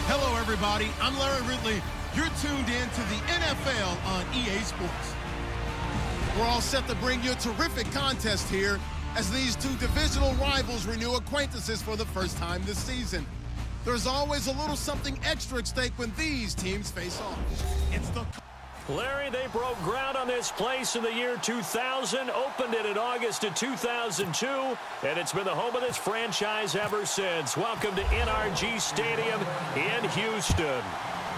Hello, everybody. I'm Larry Ridley. You're tuned in to the NFL on EA Sports. We're all set to bring you a terrific contest here as these two divisional rivals renew acquaintances for the first time this season. There's always a little something extra at stake when these teams face off. It's the... Larry, they broke ground on this place in the year 2000, opened it in August of 2002, and it's been the home of this franchise ever since. Welcome to NRG Stadium in Houston.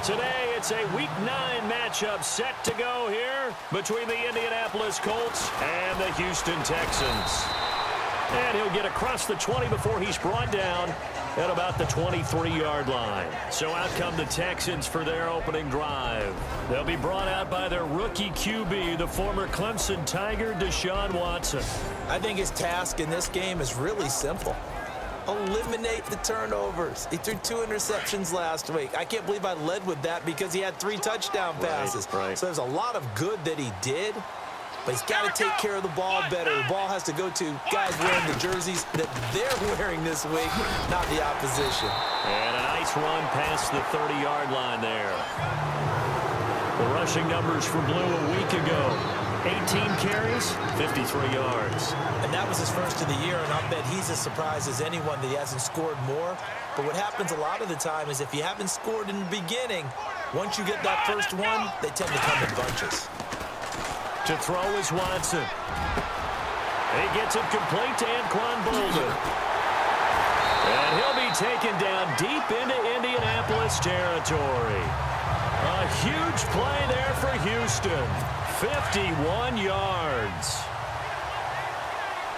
Today, it's a Week 9 matchup set to go here between the Indianapolis Colts and the Houston Texans. And he'll get across the 20 before he's brought down at about the 23-yard line. So out come the Texans for their opening drive. They'll be brought out by their rookie QB, the former Clemson Tiger, Deshaun Watson. I think his task in this game is really simple. Eliminate the turnovers. He threw 2 interceptions last week. I can't believe I led with that because he had 3 touchdown passes. Right. So there's a lot of good that he did. But he's got to take care of the ball better. The ball has to go to guys wearing the jerseys that they're wearing this week, not the opposition. And a nice run past the 30-yard line there. The rushing numbers for Blue a week ago. 18 carries, 53 yards. And that was his first of the year, and I'll bet he's as surprised as anyone that he hasn't scored more. But what happens a lot of the time is if you haven't scored in the beginning, once you get that first one, they tend to come in bunches. To throw is Watson. He gets it complete to Anquan Bolden. And he'll be taken down deep into Indianapolis territory. A huge play there for Houston. 51 yards.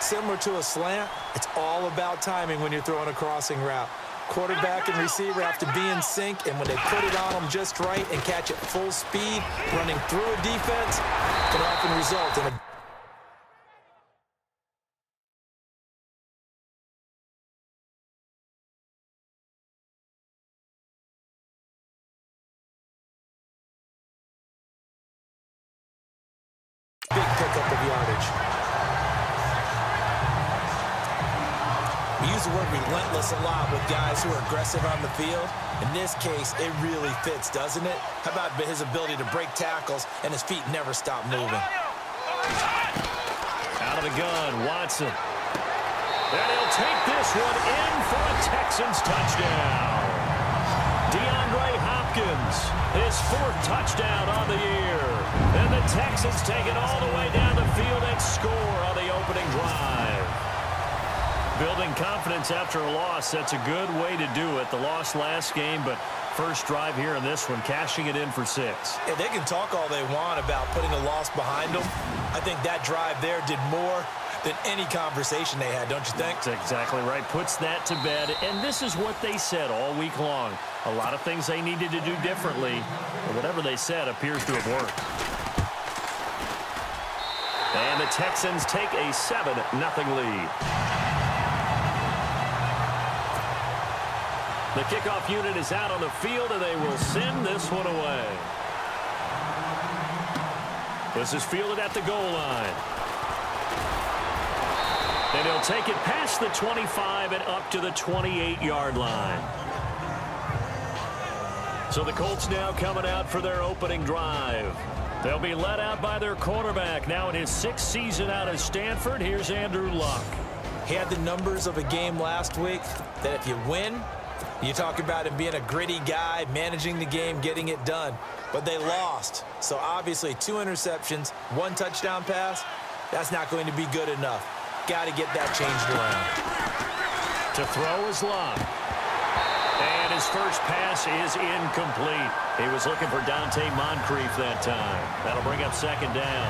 Similar to a slant, it's all about timing when you're throwing a crossing route. Quarterback and receiver have to be in sync, and when they put it on them just right and catch it full speed, running through a defense, can often result in a big pickup of yardage. We use the word relentless a lot with guys who are aggressive on the field. In this case, it really fits, doesn't it? How about his ability to break tackles and his feet never stop moving? Out of the gun, Watson. And he'll take this one in for a Texans touchdown. DeAndre Hopkins, his 4th touchdown on the year. And the Texans take it all the way down the field and score on the opening drive. Building confidence after a loss, that's a good way to do it. The loss last game, but first drive here in this one, cashing it in for 6. Yeah, they can talk all they want about putting a loss behind them. I think that drive there did more than any conversation they had, don't you think? That's exactly right. Puts that to bed. And this is what they said all week long. A lot of things they needed to do differently. But whatever they said appears to have worked. And the Texans take a 7-0 lead. The kickoff unit is out on the field, and they will send this one away. This is fielded at the goal line. And he'll take it past the 25 and up to the 28-yard line. So the Colts now coming out for their opening drive. They'll be led out by their quarterback. Now in his 6th season out of Stanford, here's Andrew Luck. He had the numbers of a game last week that if you win, you talk about him being a gritty guy, managing the game, getting it done. But they lost. So obviously 2 interceptions, 1 touchdown pass, that's not going to be good enough. Got to get that changed around. To throw is Luck. And his first pass is incomplete. He was looking for Dante Moncrief that time. That'll bring up 2nd down.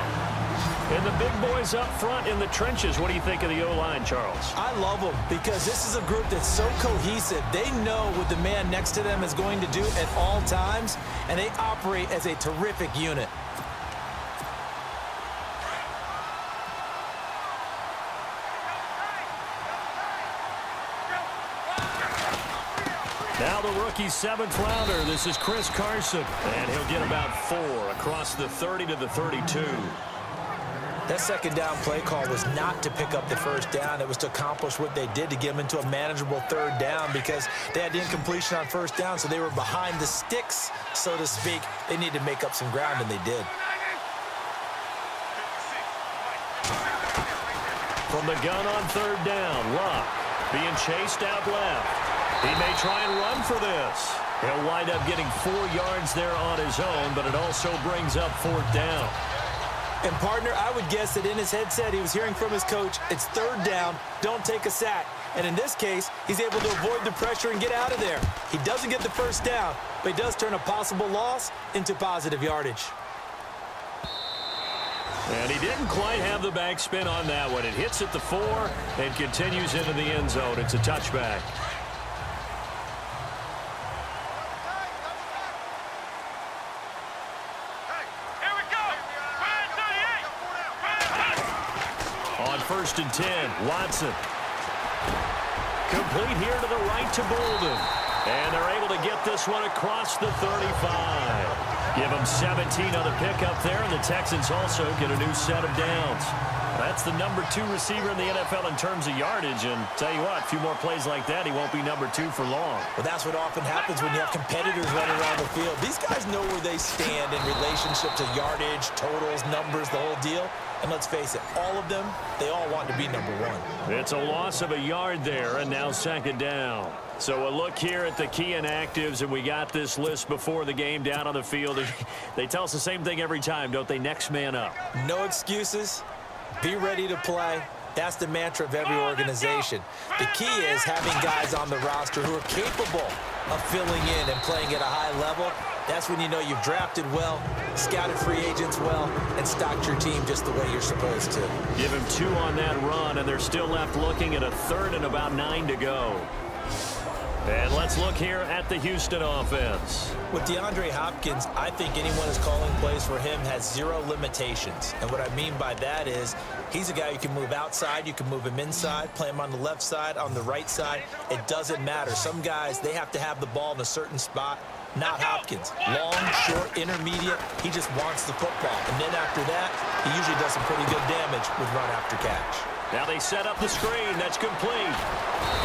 And the big boys up front in the trenches. What do you think of the O-line, Charles? I love them because this is a group that's so cohesive. They know what the man next to them is going to do at all times, and they operate as a terrific unit. Now the rookie 7th rounder. This is Chris Carson. And he'll get about 4 across the 30 to the 32. That 2nd down play call was not to pick up the 1st down. It was to accomplish what they did to get them into a manageable 3rd down because they had the incompletion on 1st down, so they were behind the sticks, so to speak. They needed to make up some ground, and they did. From the gun on 3rd down, Luck being chased out left. He may try and run for this. He'll wind up getting 4 yards there on his own, but it also brings up 4th down. And, partner, I would guess that in his headset he was hearing from his coach, it's 3rd down, don't take a sack. And in this case, he's able to avoid the pressure and get out of there. He doesn't get the 1st down, but he does turn a possible loss into positive yardage. And he didn't quite have the backspin on that one. It hits at the 4 and continues into the end zone. It's a touchback. On 1st and 10, Watson. Complete here to the right to Bolden. And they're able to get this one across the 35. Give them 17 on the pickup there, and the Texans also get a new set of downs. That's the number 2 receiver in the NFL in terms of yardage, and tell you what, a few more plays like that, he won't be number 2 for long. Well, that's what often happens when you have competitors running around the field. These guys know where they stand in relationship to yardage, totals, numbers, the whole deal. And let's face it, all of them, they all want to be number 1. It's a loss of a yard there, and now 2nd down. So a look here at the key inactives, and we got this list before the game down on the field. They tell us the same thing every time, don't they? Next man up. No excuses. Be ready to play. That's the mantra of every organization. The key is having guys on the roster who are capable of filling in and playing at a high level. That's when you know you've drafted well, scouted free agents well, and stocked your team just the way you're supposed to. Give him 2 on that run, and they're still left looking at a 3rd and about 9 to go. And let's look here at the Houston offense. With DeAndre Hopkins, I think anyone who's calling plays for him has 0 limitations. And what I mean by that is he's a guy you can move outside, you can move him inside, play him on the left side, on the right side. It doesn't matter. Some guys, they have to have the ball in a certain spot. Not Hopkins. Long, short, intermediate. He just wants the football. And then after that, he usually does some pretty good damage with run after catch. Now they set up the screen. That's complete.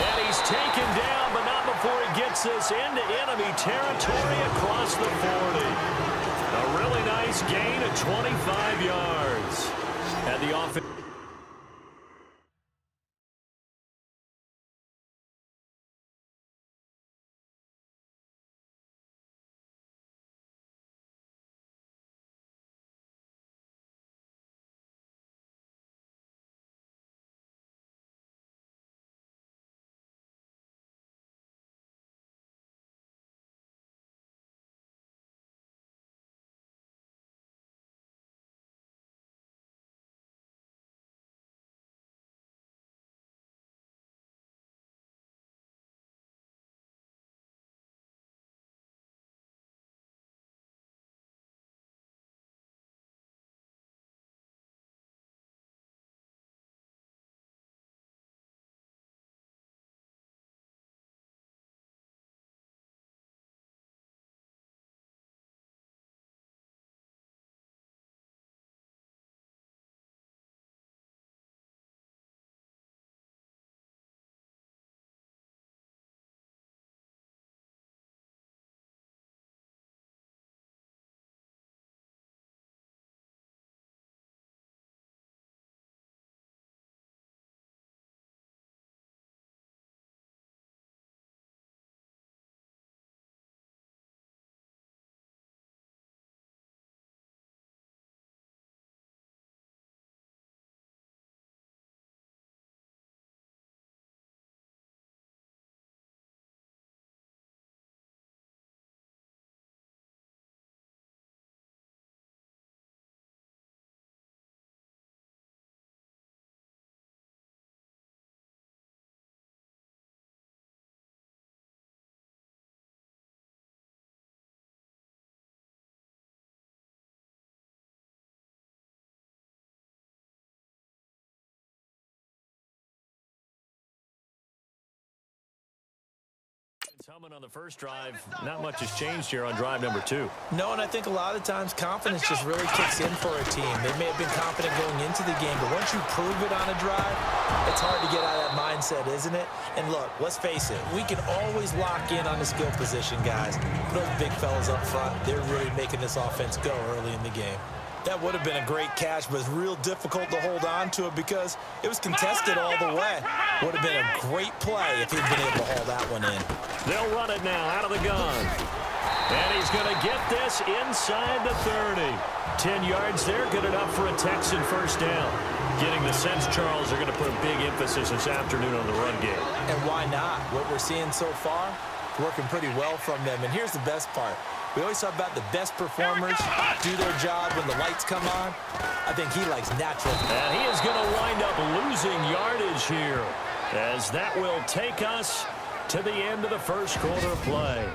And he's taken down, but not before he gets this into enemy territory across the 40. A really nice gain of 25 yards. And the offense. It's humming on the first drive. Not much has changed here on drive number 2. No, and I think a lot of times confidence just really kicks in for a team. They may have been confident going into the game, but once you prove it on a drive, it's hard to get out of that mindset, isn't it? And look, let's face it, we can always lock in on the skill position, guys. Those big fellas up front, they're really making this offense go early in the game. That would have been a great catch, but it's real difficult to hold on to it because it was contested all the way. Would have been a great play if he'd been able to haul that one in. They'll run it now out of the gun. And he's going to get this inside the 30. 10 yards there, good enough for a Texan first down. Getting the sense, Charles, are going to put a big emphasis this afternoon on the run game. And why not? What we're seeing so far, working pretty well from them. And here's the best part. We always talk about the best performers do their job when the lights come on. I think he likes natural. And he is going to wind up losing yardage here, as that will take us to the end of the first quarter play.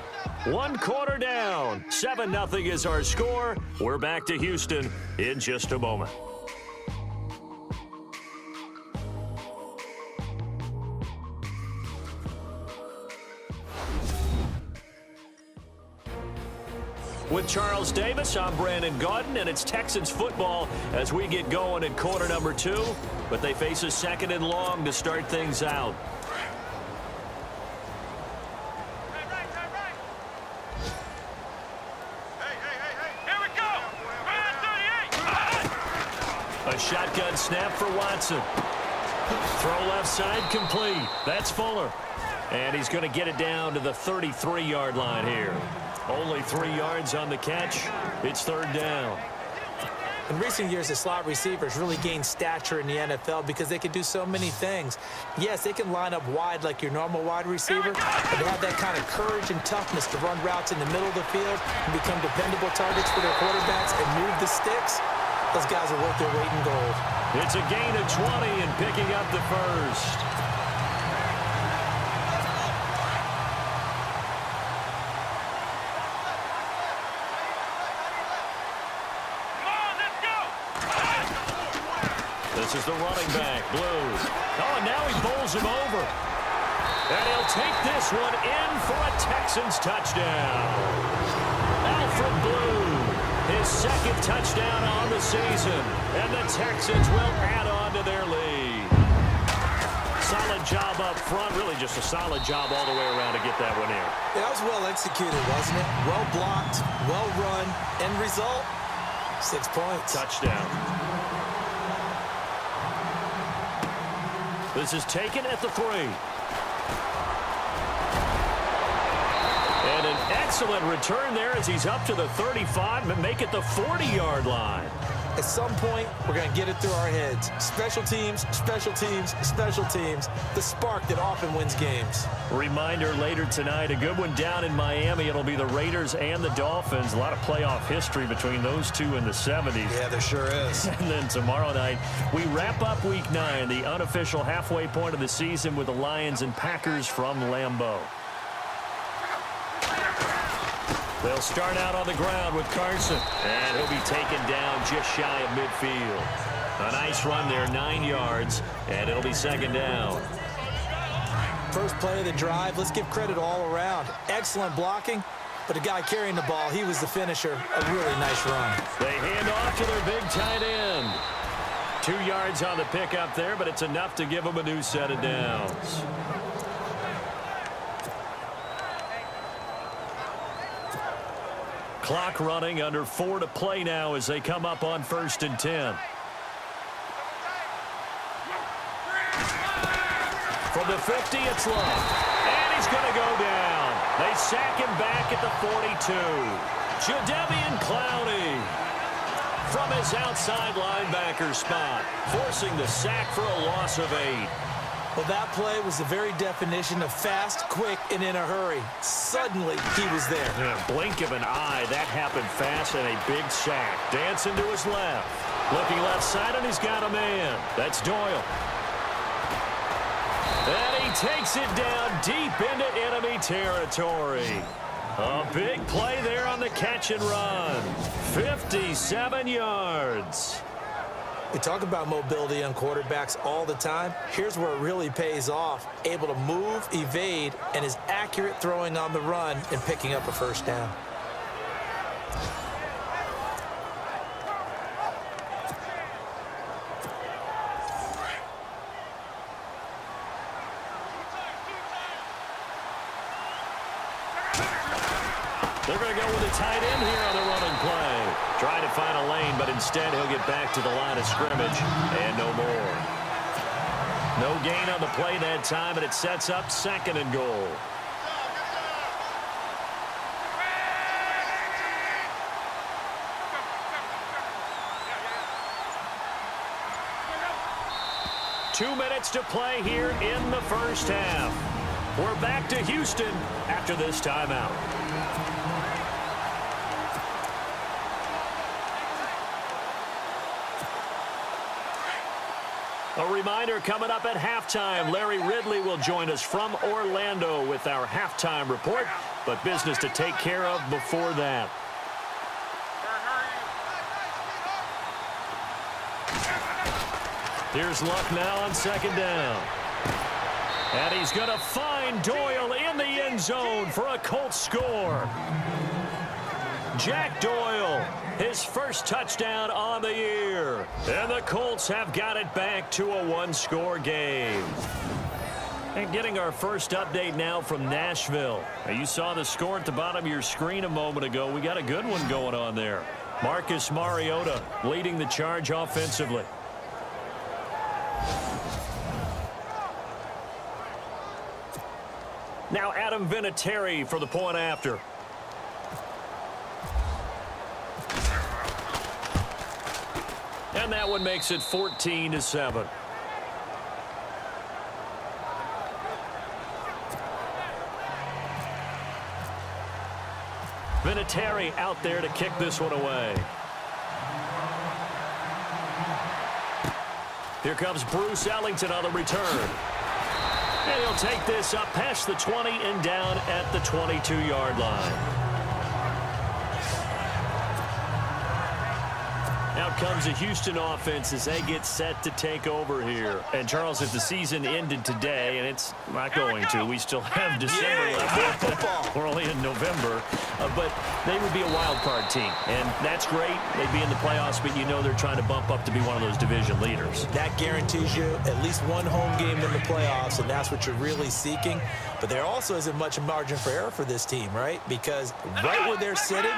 1 quarter down. 7-0 is our score. We're back to Houston in just a moment. With Charles Davis, I'm Brandon Gaudin, and it's Texans football as we get going in quarter number 2. But they face a 2nd and long to start things out. Here we go. A shotgun snap for Watson. Throw left side complete. That's Fuller. And he's going to get it down to the 33-yard line here. Only 3 yards on the catch. It's 3rd down. In recent years, the slot receivers really gained stature in the NFL because they can do so many things. Yes, they can line up wide like your normal wide receiver, but they have that kind of courage and toughness to run routes in the middle of the field and become dependable targets for their quarterbacks and move the sticks. Those guys are worth their weight in gold. It's a gain of 20 and picking up the first. This is the running back, Blue. Oh, and now he bowls him over. And he'll take this one in for a Texans touchdown. Alfred Blue, his 2nd touchdown on the season. And the Texans will add on to their lead. Solid job up front, really just a solid job all the way around to get that one in. Yeah, that was well executed, wasn't it? Well blocked, well run. End result, 6 points. Touchdown. This is taken at the 3. And an excellent return there as he's up to the 35 and make it the 40-yard line. At some point, we're going to get it through our heads. Special teams, special teams, special teams. The spark that often wins games. Reminder later tonight, a good one down in Miami. It'll be the Raiders and the Dolphins. A lot of playoff history between those two in the 70s. Yeah, there sure is. And then tomorrow night, we wrap up Week 9, the unofficial halfway point of the season with the Lions and Packers from Lambeau. They'll start out on the ground with Carson. And he'll be taken down just shy of midfield. A nice run there, 9 yards, and it'll be 2nd down. First play of the drive, let's give credit all around. Excellent blocking, but the guy carrying the ball, he was the finisher. A really nice run. They hand off to their big tight end. 2 yards on the pickup there, but it's enough to give them a new set of downs. Clock running, under 4 to play now as they come up on 1st and 10. From the 50, it's Love. And he's going to go down. They sack him back at the 42. Jadeveon Clowney from his outside linebacker spot, forcing the sack for a loss of 8. Well, that play was the very definition of fast, quick, and in a hurry. Suddenly, he was there. Yeah, blink of an eye, that happened fast, and a big sack. Dancing to his left. Looking left side, and he's got a man. That's Doyle. And he takes it down deep into enemy territory. A big play there on the catch and run. 57 yards. We talk about mobility on quarterbacks all the time. Here's where it really pays off. Able to move, evade, and is accurate throwing on the run and picking up a first down. They're going to go with a tight end here on the running play. Trying to find a lane, but instead he'll get back to the line of scrimmage and no more. No gain on the play that time, and it sets up 2nd and goal. Two minutes to play here in the first half. We're back to Houston after this timeout. A reminder, coming up at halftime, Larry Ridley will join us from Orlando with our halftime report, but business to take care of before that. Here's Luck now on 2nd down. And he's going to find Doyle in the end zone for a Colts score. Jack Doyle, his first touchdown on the year. And the Colts have got it back to a one-score game. And getting our first update now from Nashville. Now, you saw the score at the bottom of your screen a moment ago. We got a good one going on there. Marcus Mariota leading the charge offensively. Now Adam Vinatieri for the point after. And that one makes it 14-7. Vinatieri out there to kick this one away. Here comes Bruce Ellington on the return. And he'll take this up past the 20 and down at the 22-yard line. Out comes the Houston offense as they get set to take over here. And, Charles, if the season ended today, and it's not going to, we still have December left. We're only in November. But they would be a wild card team. And that's great. They'd be in the playoffs, but you know they're trying to bump up to be one of those division leaders. That guarantees you at least one home game in the playoffs, and that's what you're really seeking. But there also isn't much margin for error for this team, right? Because right where they're sitting,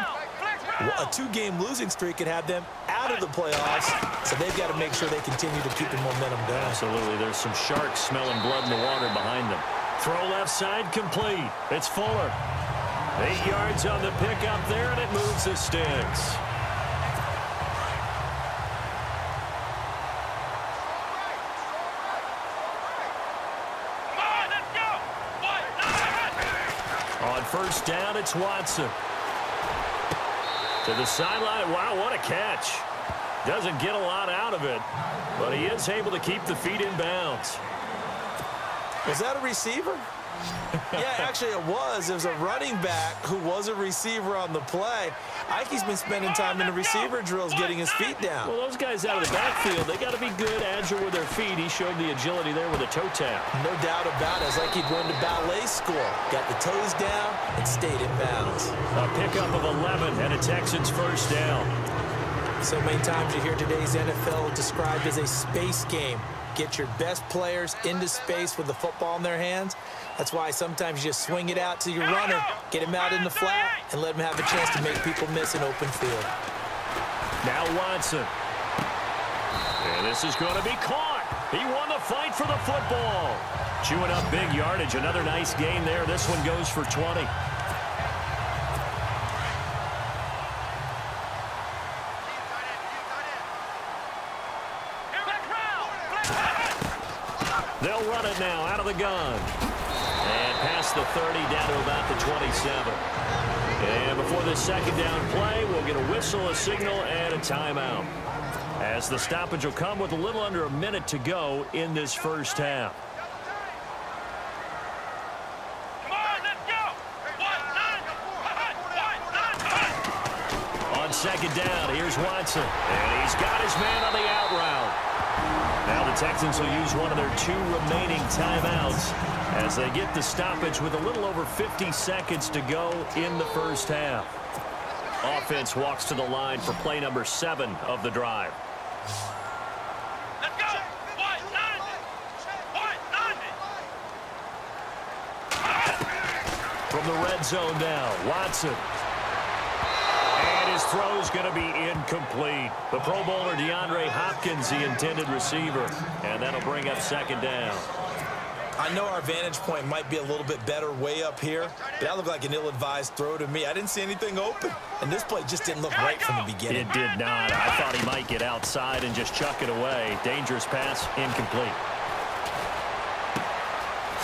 a two-game losing streak could have them out of the playoffs, so they've got to make sure they continue to keep the momentum going. Absolutely. There's some sharks smelling blood in the water behind them. Throw left side complete. It's Fuller. 8 yards on the pickup there, and it moves the sticks. On first down, it's Watson. To the sideline. Wow, what a catch. Doesn't get a lot out of it, but he is able to keep the feet in bounds. Was that a receiver? Yeah, actually it was. It was a running back who was a receiver on the play. Ikey's been spending time in the receiver drills getting his feet down. Well, those guys out of the backfield, they got to be good, agile with their feet. He showed the agility there with a toe tap. No doubt about it. It's like he'd won the ballet school. Got the toes down and stayed in bounds. A pickup of 11 and a Texans first down. So many times you hear today's NFL described as a space game. Get your best players into space with the football in their hands. That's why sometimes you just swing it out to your runner, get him out in the flat, and let him have a chance to make people miss an open field. Now Watson. And this is going to be caught. He won the fight for the football. Chewing up big yardage. Another nice gain there. This one goes for 20. They'll run it now out of the gun. And past the 30 down to about the 27. And before the second down play, we'll get a whistle, a signal, and a timeout. As the stoppage will come with a little under a minute to go in this first half. second down. Here's Watson. And he's got his man on the out route. Now the Texans will use one of their 2 remaining timeouts as they get the stoppage with a little over 50 seconds to go in the first half. Offense walks to the line for play number 7 of the drive. Let's go. From the red zone now, Watson. And his throw's going to be incomplete. The Pro Bowler DeAndre Hopkins, the intended receiver. And that'll bring up second down. I know our vantage point might be a little bit better way up here, but that looked like an ill-advised throw to me. I didn't see anything open, and this play just didn't look right from the beginning. It did not. I thought he might get outside and just chuck it away. Dangerous pass, incomplete.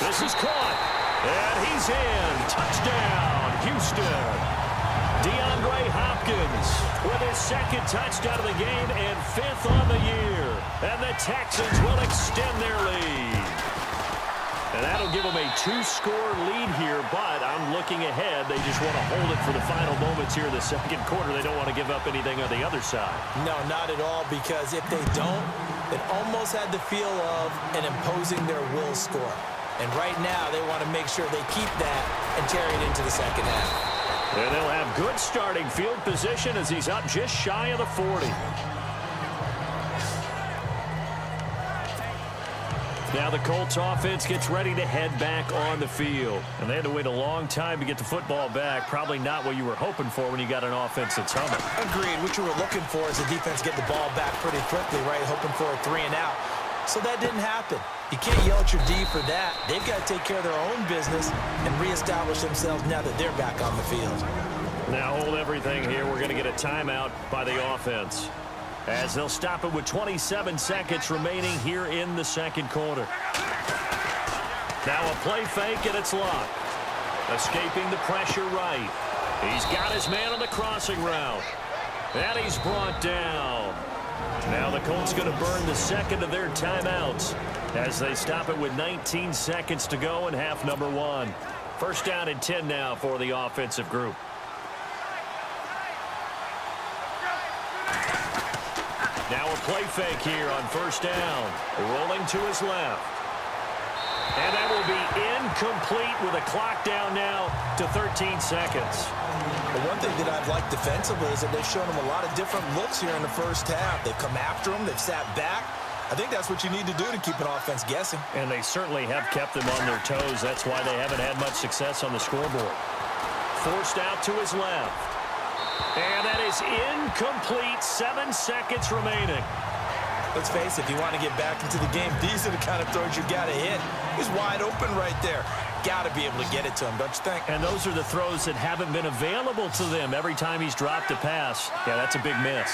This is caught. And he's in. Touchdown, Houston. DeAndre Hopkins with his second touchdown of the game and 5th on the year. And the Texans will extend their lead. And that'll give them a 2-score lead here, but I'm looking ahead. They just want to hold it for the final moments here in the second quarter. They don't want to give up anything on the other side. No, not at all, because if they don't, it almost had the feel of an imposing their will score. And right now, they want to make sure they keep that and carry it into the second half. And they'll have good starting field position as he's up just shy of the 40. Now the Colts offense gets ready to head back on the field. And they had to wait a long time to get the football back. Probably not what you were hoping for when you got an offense that's humming. Agreed. What you were looking for is the defense get the ball back pretty quickly, right? Hoping for a 3 and out. So that didn't happen. You can't yell at your D for that. They've got to take care of their own business and reestablish themselves now that they're back on the field. Now hold everything here. We're going to get a timeout by the offense, as they'll stop it with 27 seconds remaining here in the second quarter. Now a play fake, and it's locked. Escaping the pressure right. He's got his man on the crossing route. And he's brought down. Now the Colts going to burn the second of their timeouts as they stop it with 19 seconds to go in half number 1. First down and 10 now for the offensive group. Now a play fake here on first down. Rolling to his left. And that will be incomplete with a clock down now to 13 seconds. The one thing that I've liked defensively is that they've shown them a lot of different looks here in the first half. They've come after them. They've sat back. I think that's what you need to do to keep an offense guessing. And they certainly have kept them on their toes. That's why they haven't had much success on the scoreboard. Forced out to his left. And that is incomplete. 7 seconds remaining. Let's face it, if you want to get back into the game, these are the kind of throws you got to hit. He's wide open right there. Got to be able to get it to him, don't you think? And those are the throws that haven't been available to them every time he's dropped a pass. Yeah, that's a big miss.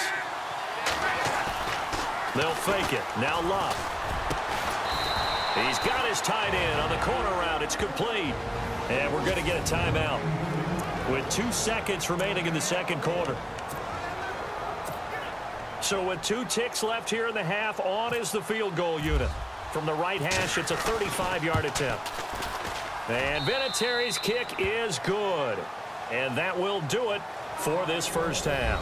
They'll fake it. Now Love. He's got his tight end on the corner route. It's complete. And we're going to get a timeout with 2 seconds remaining in the second quarter. So with 2 ticks left here in the half, on is the field goal unit. From the right hash, it's a 35-yard attempt. And Vinatieri's kick is good. And that will do it for this first half.